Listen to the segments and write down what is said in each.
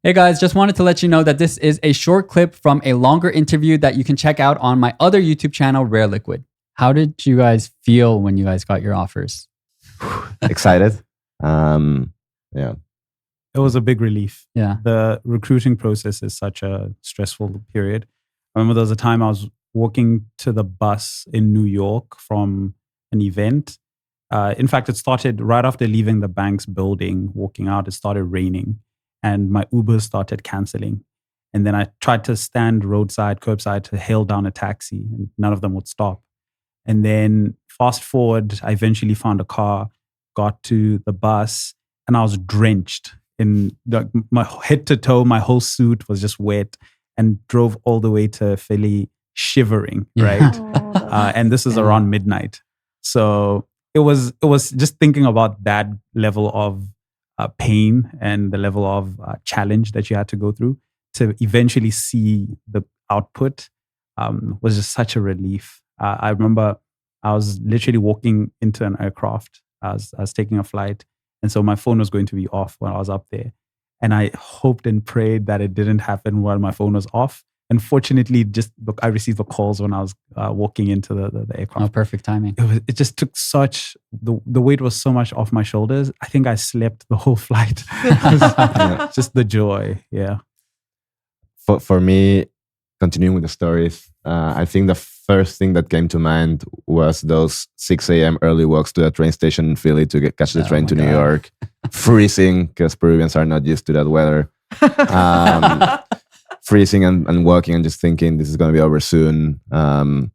Hey guys, just wanted to let you know that this is a short clip from a longer interview that you can check out on my other YouTube channel, Rare Liquid. How did you guys feel when you guys got your offers? Excited. Yeah. It was a big relief. Yeah. The recruiting process is such a stressful period. I remember there was a time I was walking to the bus in New York from an event. In fact, it started right after leaving the bank's building, walking out, it started raining and my Uber started canceling. And then I tried to stand curbside to hail down a taxi and none of them would stop. And then fast forward, I eventually found a car, got to the bus, and I was drenched in my head to toe. My whole suit was just wet and drove all the way to Philly shivering, right? And this is around midnight. So it was just thinking about that level of pain and the level of challenge that you had to go through to eventually see the output was just such a relief. I remember I was literally walking into an aircraft. I was taking a flight. And so my phone was going to be off when I was up there. And I hoped and prayed that it didn't happen while my phone was off. Unfortunately, I received the calls when I was walking into the aircraft. Oh, perfect timing. It just took the weight was so much off my shoulders. I think I slept the whole flight. Just the joy. Yeah. For me, continuing with the stories, I think the first thing that came to mind was those 6 a.m. early walks to the train station in Philly to catch the train to New York, freezing because Peruvians are not used to that weather. Freezing and walking and just thinking this is going to be over soon. So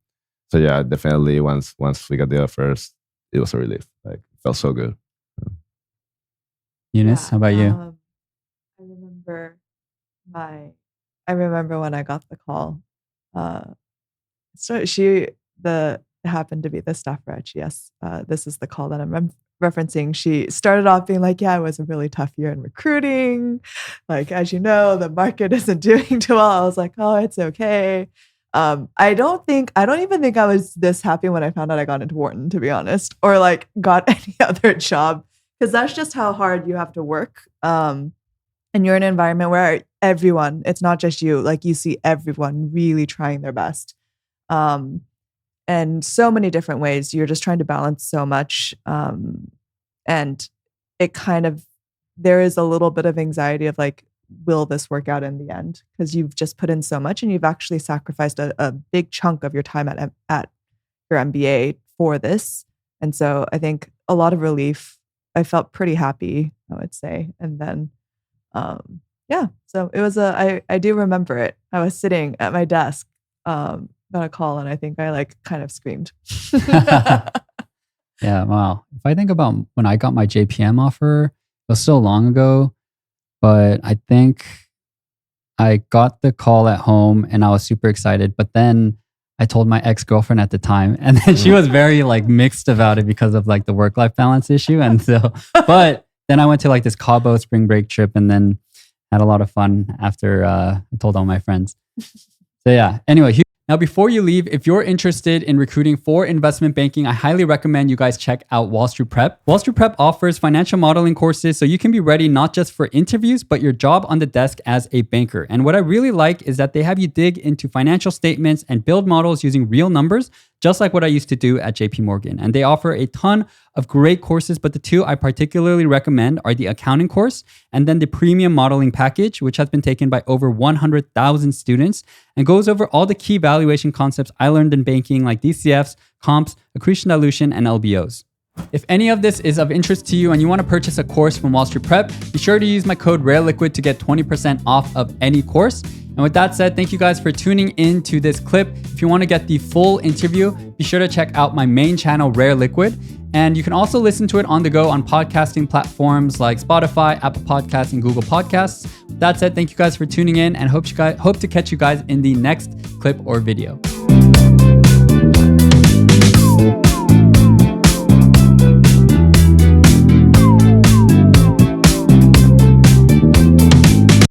yeah, definitely once we got the offers, it was a relief. Like, it felt so good. Eunice, how about you? I remember when I got the call. So happened to be the staffer at GS. This is the call that I'm referencing. She started off being like, yeah, it was a really tough year in recruiting. Like, as you know, the market isn't doing too well. I was like, oh, it's okay. I don't even think I was this happy when I found out I got into Wharton, to be honest, or like got any other job, because that's just how hard you have to work. And you're in an environment where everyone, it's not just you, like you see everyone really trying their best. And so many different ways. You're just trying to balance so much. And it there is a little bit of anxiety of like, will this work out in the end? Because you've just put in so much and you've actually sacrificed a big chunk of your time at your MBA for this. And so I think a lot of relief. I felt pretty happy, I would say. And then, so it was I do remember it. I was sitting at my desk, got a call, and I think I like kind of screamed. Yeah, wow. If I think about when I got my JPM offer, it was so long ago, but I think I got the call at home and I was super excited. But then I told my ex-girlfriend at the time, and then she was very like mixed about it because of like the work-life balance issue. And so, but then I went to like this Cabo spring break trip and then had a lot of fun after I told all my friends. So yeah, anyway. Now, before you leave, if you're interested in recruiting for investment banking, I highly recommend you guys check out Wall Street Prep. Wall Street Prep offers financial modeling courses so you can be ready not just for interviews, but your job on the desk as a banker. And what I really like is that they have you dig into financial statements and build models using real numbers, just like what I used to do at JP Morgan. And they offer a ton of great courses, but the two I particularly recommend are the accounting course and then the premium modeling package, which has been taken by over 100,000 students and goes over all the key valuation concepts I learned in banking, like DCFs, comps, accretion dilution, and LBOs. If any of this is of interest to you and you want to purchase a course from Wall Street Prep, be sure to use my code RARELIQUID to get 20% off of any course. And with that said, thank you guys for tuning in to this clip. If you want to get the full interview, be sure to check out my main channel, Rare Liquid. And you can also listen to it on the go on podcasting platforms like Spotify, Apple Podcasts, and Google Podcasts. With that said, thank you guys for tuning in and hope to catch you guys in the next clip or video.